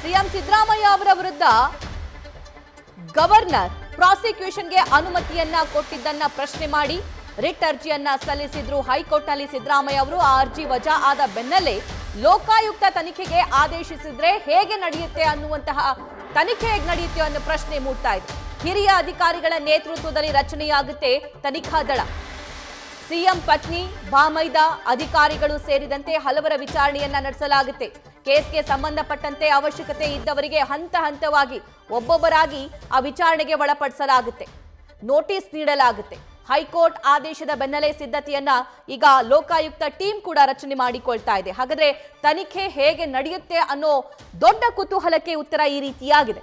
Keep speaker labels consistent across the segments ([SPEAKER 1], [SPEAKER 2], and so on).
[SPEAKER 1] CM Siddaramaiah ಅವರ ವಿರುದ್ಧ governor ಪ್ರಾಸಿಕ್ಯೂಷನ್ಗೆ ಅನುಮತಿಯನ್ನ ಕೊಟ್ಟಿದ್ದನ್ನ ಪ್ರಶ್ನೆ ಮಾಡಿ ರಿಟ್ ಅರ್ಜಿಯನ್ನ ಸಲ್ಲಿಸಿದ್ರು ಹೈಕೋರ್ಟ್ ನಲ್ಲಿ ಸಿದ್ದರಾಮಯ್ಯ ಅವರು. ಆ ಅರ್ಜಿ ವಜಾ ಆದ ಬೆನ್ನಲ್ಲೇ ಲೋಕಾಯುಕ್ತ ತನಿಖೆಗೆ ಆದೇಶಿಸಿದ್ರೆ ಹೇಗೆ ನಡೆಯುತ್ತೆ ಅನ್ನುವಂತಹ ತನಿಖೆ ಹೇಗೆ ನಡೆಯುತ್ತೆ ಅನ್ನೋ ಪ್ರಶ್ನೆ ಮೂಡ್ತಾ ಇದೆ. ಹಿರಿಯ ಅಧಿಕಾರಿಗಳ ನೇತೃತ್ವದಲ್ಲಿ ರಚನೆಯಾಗುತ್ತೆ ತನಿಖಾ ದಳ. ಸಿಎಂ ಪತ್ನಿ, ಬಾಮೈದ, ಅಧಿಕಾರಿಗಳು ಸೇರಿದಂತೆ ಹಲವರ ವಿಚಾರಣೆಯನ್ನ ನಡೆಸಲಾಗುತ್ತೆ. ಕೇಸ್ಗೆ ಸಂಬಂಧಪಟ್ಟಂತೆ ಅವಶ್ಯಕತೆ ಇದ್ದವರಿಗೆ ಹಂತ ಹಂತವಾಗಿ ಒಬ್ಬೊಬ್ಬರಾಗಿ ಆ ವಿಚಾರಣೆಗೆ ಒಳಪಡಿಸಲಾಗುತ್ತೆ, ನೋಟಿಸ್ ನೀಡಲಾಗುತ್ತೆ. ಹೈಕೋರ್ಟ್ ಆದೇಶದ ಬೆನ್ನಲ್ಲೇ ಸಿದ್ಧತೆಯನ್ನ ಈಗ ಲೋಕಾಯುಕ್ತ ಟೀಮ್ ಕೂಡ ರಚನೆ ಮಾಡಿಕೊಳ್ತಾ ಇದೆ. ಹಾಗಾದ್ರೆ ತನಿಖೆ ಹೇಗೆ ನಡೆಯುತ್ತೆ ಅನ್ನೋ ದೊಡ್ಡ ಕುತೂಹಲಕ್ಕೆ ಉತ್ತರ ಈ ರೀತಿಯಾಗಿದೆ.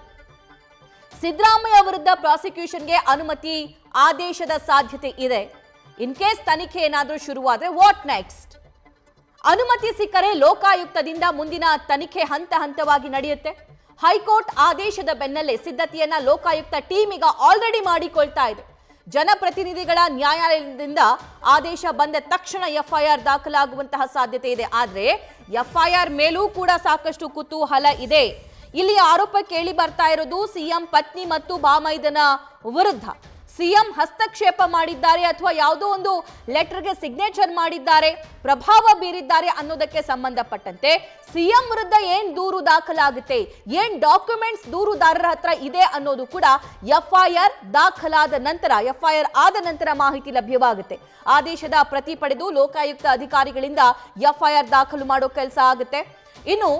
[SPEAKER 1] ಸಿದ್ದರಾಮಯ್ಯ ವಿರುದ್ಧ ಪ್ರಾಸಿಕ್ಯೂಷನ್ಗೆ ಅನುಮತಿ ಆದೇಶದ ಸಾಧ್ಯತೆ ಇದೆ. ಇನ್ ಕೇಸ್ ತನಿಖೆ ಏನಾದರೂ ಶುರುವಾದ್ರೆ ವಾಟ್ ನೆಕ್ಸ್ಟ್? ಅನುಮತಿ ಸಿಕ್ಕರೆ ಲೋಕಾಯುಕ್ತದಿಂದ ಮುಂದಿನ ತನಿಖೆ ಹಂತ ಹಂತವಾಗಿ ನಡೆಯುತ್ತೆ. ಹೈಕೋರ್ಟ್ ಆದೇಶದ ಬೆನ್ನಲ್ಲೇ ಸಿದ್ಧತೆಯನ್ನ ಲೋಕಾಯುಕ್ತ ಟೀಮ್ ಈಗ ಆಲ್ರೆಡಿ ಮಾಡಿಕೊಳ್ತಾ ಇದೆ. ಜನಪ್ರತಿನಿಧಿಗಳ ನ್ಯಾಯಾಲಯದಿಂದ ಆದೇಶ ಬಂದ ತಕ್ಷಣ ಎಫ್ಐಆರ್ ದಾಖಲಾಗುವಂತಹ ಸಾಧ್ಯತೆ ಇದೆ. ಆದ್ರೆ ಎಫ್ಐಆರ್ ಮೇಲೂ ಕೂಡ ಸಾಕಷ್ಟು ಕುತೂಹಲ ಇದೆ. ಇಲ್ಲಿ ಆರೋಪ ಕೇಳಿ ಬರ್ತಾ ಇರೋದು ಸಿಎಂ ಪತ್ನಿ ಮತ್ತು ಬಾಮೈದನ ವಿರುದ್ಧ. ಸಿಎಂ ಹಸ್ತಕ್ಷೇಪ ಮಾಡಿದ್ದಾರೆ ಅಥವಾ ಯಾವುದೋ ಒಂದು ಲೆಟರ್ಗೆ ಸಿಗ್ನೇಚರ್ ಮಾಡಿದ್ದಾರೆ, ಪ್ರಭಾವ ಬೀರಿದ್ದಾರೆ ಅನ್ನೋದಕ್ಕೆ ಸಂಬಂಧಪಟ್ಟಂತೆ ಸಿಎಂ ವಿರುದ್ಧ ಏನ್ ದೂರು ದಾಖಲಾಗುತ್ತೆ, ಏನ್ ಡಾಕ್ಯುಮೆಂಟ್ಸ್ ದೂರುದಾರರ ಹತ್ರ ಇದೆ ಅನ್ನೋದು ಕೂಡ ಎಫ್ಐಆರ್ ದಾಖಲಾದ ನಂತರ, ಎಫ್ಐಆರ್ ಆದ ನಂತರ ಮಾಹಿತಿ ಲಭ್ಯವಾಗುತ್ತೆ. ಆದೇಶದ ಪ್ರತಿ ಪಡೆದು ಲೋಕಾಯುಕ್ತ ಅಧಿಕಾರಿಗಳಿಂದ ಎಫ್ಐಆರ್ ದಾಖಲು ಮಾಡೋ ಕೆಲಸ ಆಗುತ್ತೆ. ಇನ್ನು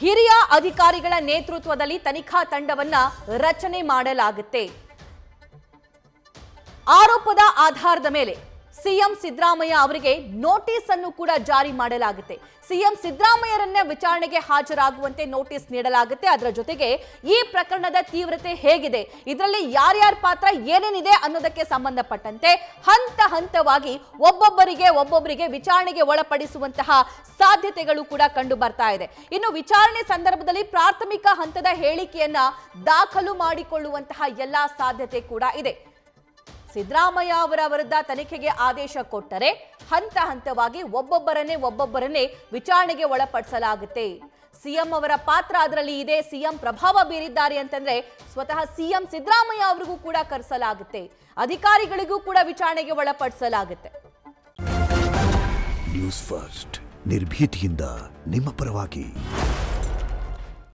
[SPEAKER 1] ಹಿರಿಯ ಅಧಿಕಾರಿಗಳ ನೇತೃತ್ವದಲ್ಲಿ ತನಿಖಾ ತಂಡವನ್ನ ರಚನೆ ಮಾಡಲಾಗುತ್ತೆ. ಆರೋಪದ ಆಧಾರದ ಮೇಲೆ ಸಿಎಂ ಸಿದ್ದರಾಮಯ್ಯ ಅವರಿಗೆ ನೋಟಿಸ್ ಅನ್ನು ಕೂಡ ಜಾರಿ ಮಾಡಲಾಗುತ್ತೆ. ಸಿಎಂ ಸಿದ್ದರಾಮಯ್ಯರನ್ನ ವಿಚಾರಣೆಗೆ ಹಾಜರಾಗುವಂತೆ ನೋಟಿಸ್ ನೀಡಲಾಗುತ್ತೆ. ಅದರ ಜೊತೆಗೆ ಈ ಪ್ರಕರಣದ ತೀವ್ರತೆ ಹೇಗಿದೆ, ಇದರಲ್ಲಿ ಯಾರ್ಯಾರ ಪಾತ್ರ ಏನೇನಿದೆ ಅನ್ನೋದಕ್ಕೆ ಸಂಬಂಧಪಟ್ಟಂತೆ ಹಂತ ಹಂತವಾಗಿ ಒಬ್ಬೊಬ್ಬರಿಗೆ ವಿಚಾರಣೆಗೆ ಒಳಪಡಿಸುವಂತಹ ಸಾಧ್ಯತೆಗಳು ಕೂಡ ಕಂಡು ಬರ್ತಾ ಇದೆ. ಇನ್ನು ವಿಚಾರಣೆ ಸಂದರ್ಭದಲ್ಲಿ ಪ್ರಾಥಮಿಕ ಹಂತದ ಹೇಳಿಕೆಯನ್ನ ದಾಖಲು ಮಾಡಿಕೊಳ್ಳುವಂತಹ ಎಲ್ಲಾ ಸಾಧ್ಯತೆ ಕೂಡ ಇದೆ. ಸಿದ್ದರಾಮಯ್ಯ ಅವರ ವಿರುದ್ಧ ತನಿಖೆಗೆ ಆದೇಶ ಕೊಟ್ಟರೆ ಹಂತ ಹಂತವಾಗಿ ಒಬ್ಬೊಬ್ಬರನ್ನೇ ವಿಚಾರಣೆಗೆ ಒಳಪಡಿಸಲಾಗುತ್ತೆ. ಸಿಎಂ ಅವರ ಪಾತ್ರ ಅದರಲ್ಲಿ ಇದೆ. ಸಿಎಂ ಪ್ರಭಾವ ಬೀರಿದ್ದಾರೆ ಅಂತಂದ್ರೆ ಸ್ವತಃ ಸಿಎಂ ಸಿದ್ದರಾಮಯ್ಯ ಅವರಿಗೂ ಕೂಡ ಕರೆಸಲಾಗುತ್ತೆ, ಅಧಿಕಾರಿಗಳಿಗೂ ಕೂಡ ವಿಚಾರಣೆಗೆ ಒಳಪಡಿಸಲಾಗುತ್ತೆ.
[SPEAKER 2] ನ್ಯೂಸ್ ಫಸ್ಟ್ ನಿರ್ಭೀತಿಯಿಂದ ನಿಮ್ಮ ಪರವಾಗಿ.